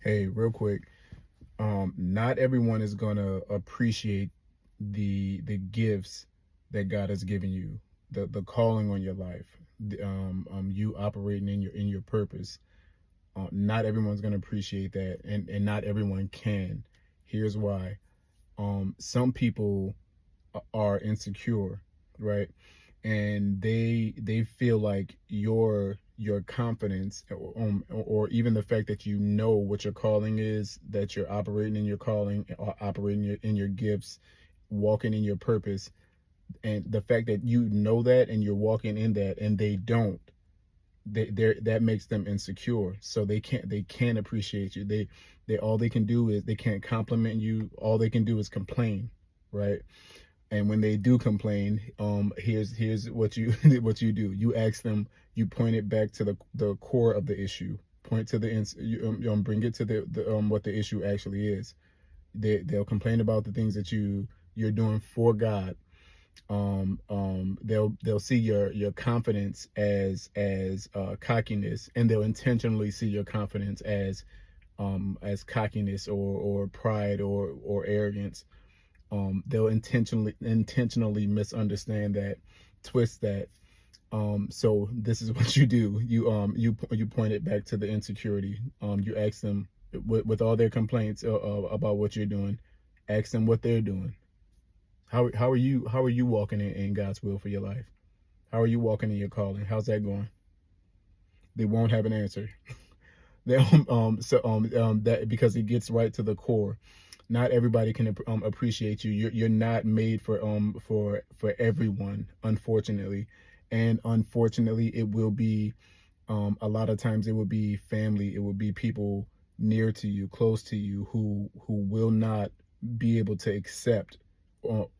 Hey, real quick. Not everyone is gonna appreciate the gifts that God has given you, the calling on your life, you operating in your purpose. Not everyone's gonna appreciate that, and not everyone can. Here's why. Some people are insecure, right? And they feel like your confidence, or even the fact that you know what your calling is, that you're operating in your calling, or operating in your gifts, walking in your purpose, and the fact that you know that and you're walking in that, and they don't, that makes them insecure. So they can't appreciate you. They all they can do is they can't compliment you. All they can do is complain, right? And when they do complain, here's what you what you do. You ask them. You point it back to the core of the issue. Point to bring it to the what the issue actually is. They'll complain about the things that you're doing for God. They'll see your confidence as cockiness, and they'll intentionally see your confidence as cockiness, or pride, or arrogance. They'll intentionally misunderstand that, twist that. So this is what you do. You point it back to the insecurity. You ask them, with all their complaints about what you're doing. Ask them what they're doing. How are you walking in God's will for your life? How are you walking in your calling? How's that going? They won't have an answer. They that because it gets right to the core. Not everybody can appreciate you. You're not made for everyone, unfortunately. And unfortunately, it will be, a lot of times it will be family. It will be people near to you, close to you, who will not be able to accept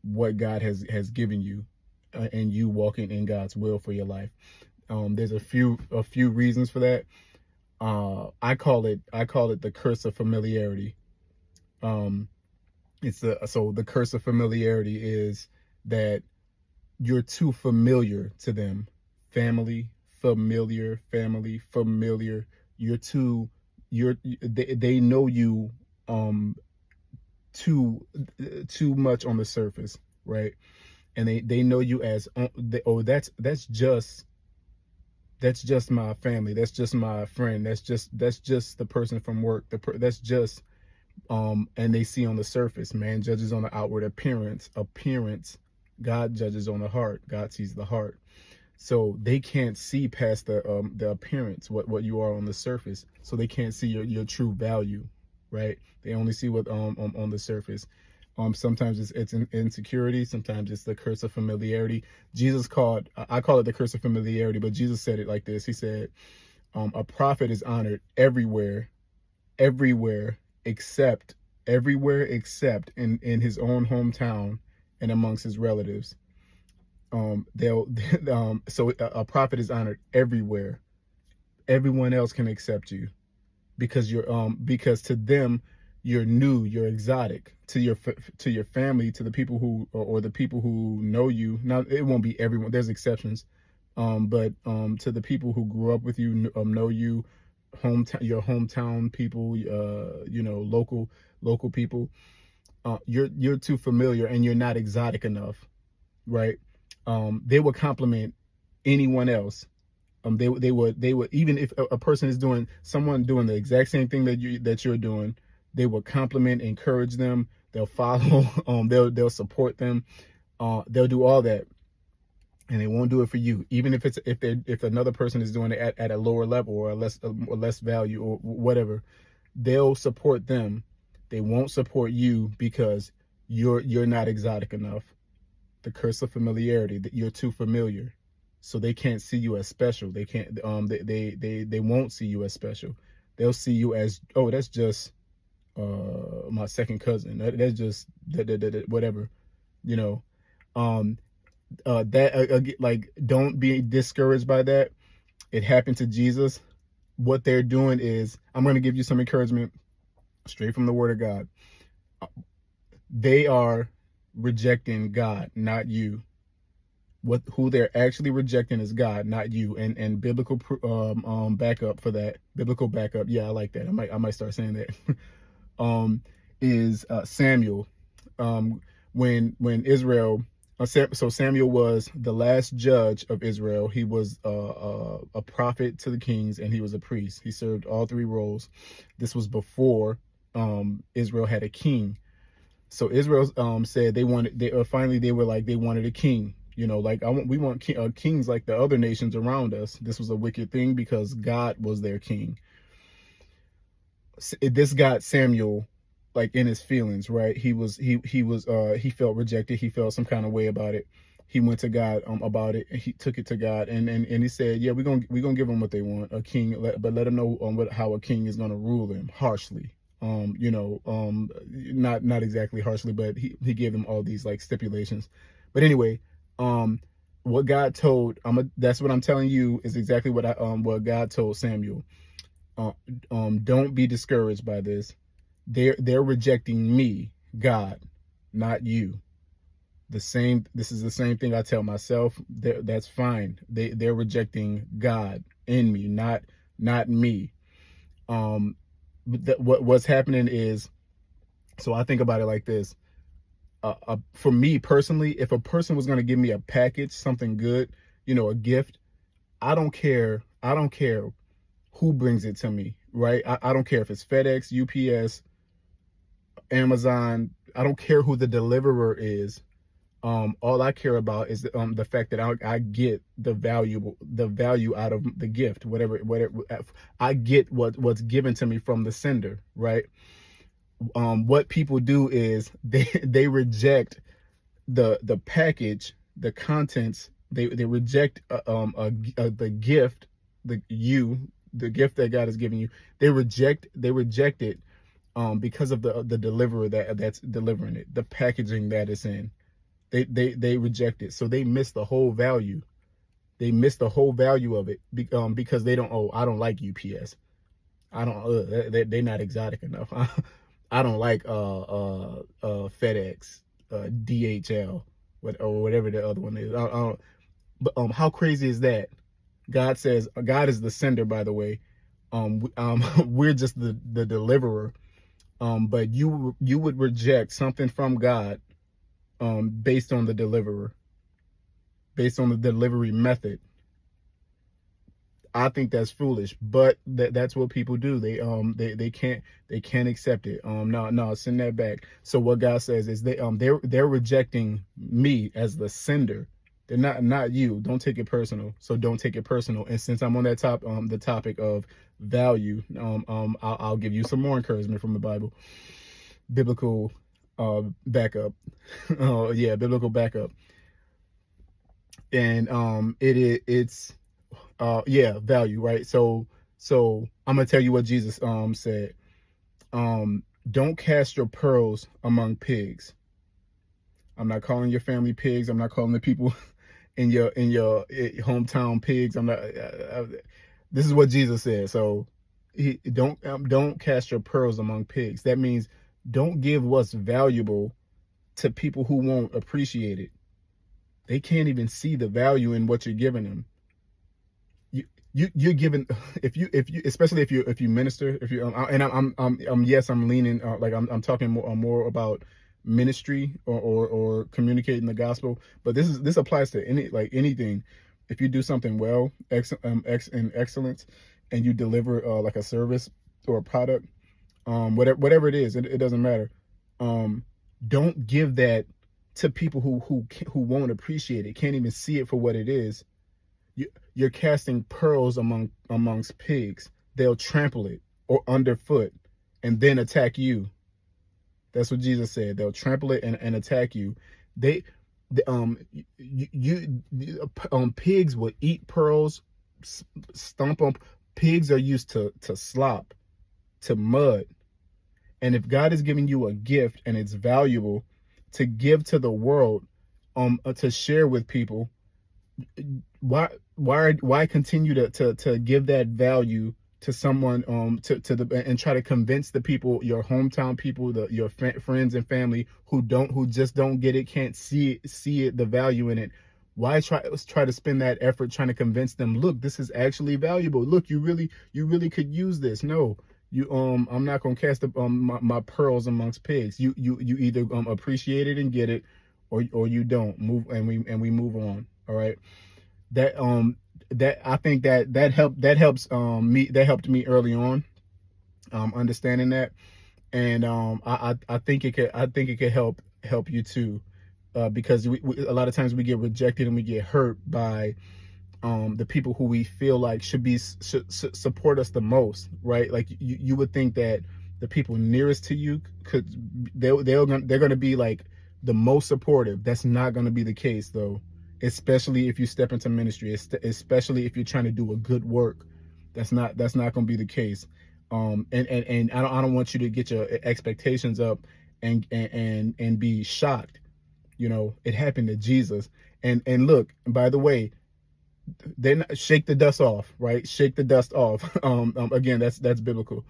what God has given you, and you walking in God's will for your life. There's a few reasons for that. I call it the curse of familiarity. Um, the curse of familiarity is that you're too familiar to them. Family, familiar. You're too you're they know you, um too much on the surface, right? And they know you as, that's just my family, that's just my friend, that's just the person from work, that's just, and they see on the surface. Man judges on the outward appearance. God judges on the heart. God sees the heart. So they can't see past the appearance, what you are on the surface. So they can't see your true value, right? They only see what, on the surface. Sometimes it's insecurity. Sometimes it's the curse of familiarity. I call it the curse of familiarity, but Jesus said it like this. He said, a prophet is honored everywhere except everywhere except in his own hometown and amongst his relatives. They'll so a prophet is honored everywhere. Everyone else can accept you because to them you're new, you're exotic. To your family, to the people or the people who know you. Now it won't be everyone. There's exceptions. But to the people who grew up with you, know you, your hometown people, local people, you're too familiar, and you're not exotic enough, right? They would compliment anyone else. They would, even if a person is doing someone doing the exact same thing that you're doing, they will compliment, encourage them. They'll follow. They'll support them. They'll do all that, and they won't do it for you. Even if another person is doing it at a lower level, or less value, or whatever, they'll support them. They won't support you because you're not exotic enough. The curse of familiarity, that you're too familiar. So they can't see you as special. They can't, they won't see you as special. They'll see you as, oh, that's just my second cousin. That's just whatever, you know. Um like, don't be discouraged by that. It happened to Jesus. What they're doing is, I'm going to give you some encouragement straight from the word of God. They are rejecting God, not you. who they're actually rejecting is God, not you. And biblical backup for that, biblical backup. Yeah, I like that. I might start saying that. Is Samuel. When Israel. So Samuel was the last judge of Israel. He was a prophet to the kings, and he was a priest. He served all three roles. This was before Israel had a king. So Israel said they wanted. Finally they were like they wanted a king. Like we want kings like the other nations around us. This was a wicked thing because God was their king. This got Samuel like in his feelings, right? He felt rejected. He felt some kind of way about it. He went to God about it. He took it to God, and he said, yeah, we're gonna give them what they want, a king, but let them know how a king is gonna rule them harshly. Not exactly harshly, but he gave them all these like stipulations. But anyway, what God told that's what I'm telling you is exactly what God told Samuel. Don't be discouraged by this. They're rejecting me, God, not you. This is the same thing I tell myself. That's fine. They're rejecting God in me, not me. What's happening is, so I think about it like this. For me personally, if a person was going to give me a package, something good, a gift, I don't care who brings it to me, right? I don't care if it's FedEx, UPS, Amazon. I don't care who the deliverer is. All I care about is the fact that I get the value out of the gift, whatever I get what's given to me from the sender, right? What people do is they reject the package, the contents. They reject the gift, the gift that God has given you. They reject it because of the deliverer that's delivering it, the packaging that it's in. They reject it, so they miss the whole value. They miss the whole value of it because they don't. Oh, I don't like UPS. I don't. They're not exotic enough. I don't like FedEx, DHL, or whatever the other one is. I don't, but how crazy is that? God says God is the sender, by the way. We're just the deliverer. But you would reject something from God based on the deliverer, based on the delivery method. I think that's foolish, but that's what people do. They can't accept it. No, send that back. So what God says is they're rejecting me as the sender. They're not you. Don't take it personal. So don't take it personal. And since I'm on that the topic of value, I'll give you some more encouragement from the Bible, biblical backup. Biblical backup. And it's value, right? So I'm gonna tell you what Jesus said. Don't cast your pearls among pigs. I'm not calling your family pigs. I'm not calling the people in your hometown pigs. I'm not. This is what Jesus said. So don't cast your pearls among pigs. That means don't give what's valuable to people who won't appreciate it. They can't even see the value in what you're giving them. You're giving, if you especially if you minister, if you and I'm leaning like I'm talking more about ministry or communicating the gospel, but this applies to anything. If you do something well, in excellence, and you deliver like a service or a product, whatever it is, it doesn't matter. Don't give that to people who won't appreciate it, can't even see it for what it is. You're casting pearls amongst pigs. They'll trample it or underfoot and then attack you. That's what Jesus said. They'll trample it and attack you. Pigs will eat pearls, stomp them. Pigs are used to slop, to mud. And if God is giving you a gift and it's valuable to give to the world, to share with people, why continue to give that value to someone and try to convince the people, your hometown people, your friends and family who just don't get it, can't see it, the value in it? Why try to spend that effort trying to convince them, look, this is actually valuable. Look, you really could use this. No, I'm not gonna cast my pearls amongst pigs. You either appreciate it and get it, or you don't. Move, and we move on. All right. That that I think that helped me early on, understanding that. And I think it could help you too, because a lot of times we get rejected and we get hurt by the people who we feel like should support us the most, right? Like you would think that the people nearest to you they're going to be like the most supportive. That's not going to be the case though, especially if you step into ministry, especially if you're trying to do a good work. That's not going to be the case. And I don't want you to get your expectations up and be shocked. You know, it happened to Jesus. And look, by the way, then shake the dust off, right? Shake the dust off. Again, that's biblical.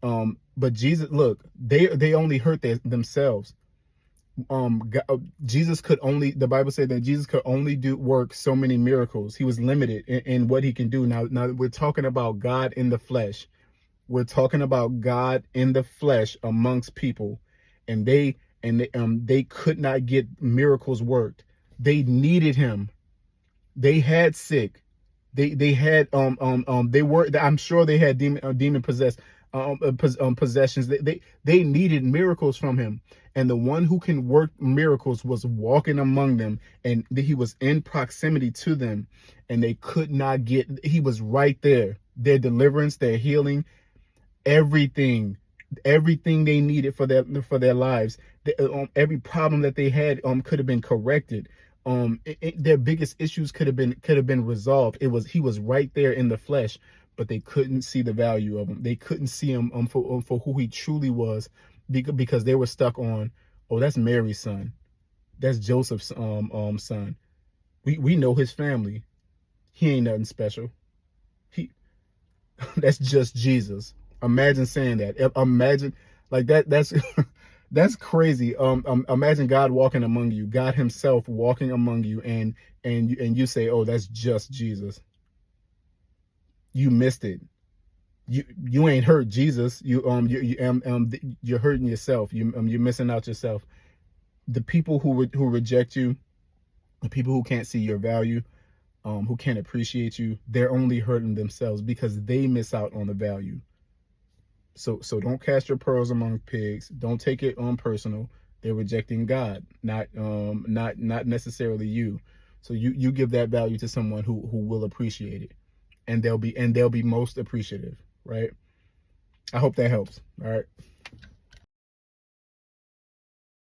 But Jesus, look, they only hurt themselves. Jesus could only, the Bible said that Jesus could only work so many miracles. He was limited in what he can do. Now we're talking about God in the flesh. We're talking about God in the flesh amongst people, and they could not get miracles worked. They needed him. They had sick. They had they were, I'm sure they had demon possessed possessions. They needed miracles from him, and the one who can work miracles was walking among them, and he was in proximity to them, and they could not get. He was right there. Their deliverance, their healing, everything they needed for their lives. Every problem that they had could have been corrected. Their biggest issues could have been resolved. He was right there in the flesh, but they couldn't see the value of him. They couldn't see him for who he truly was, because they were stuck on, oh, that's Mary's son, that's Joseph's son. We know his family. He ain't nothing special. That's just Jesus. Imagine saying that. Imagine like that. That's that's crazy. Imagine God walking among you, God himself walking among you, and you say, oh, that's just Jesus. You missed it. You ain't hurt Jesus. You're hurting yourself. You're missing out yourself. The people who reject you, the people who can't see your value, who can't appreciate you, they're only hurting themselves because they miss out on the value. So don't cast your pearls among pigs. Don't take it on personal. They're rejecting God, not necessarily you. So you give that value to someone who will appreciate it, and they'll be most appreciative, right? I hope that helps. All right.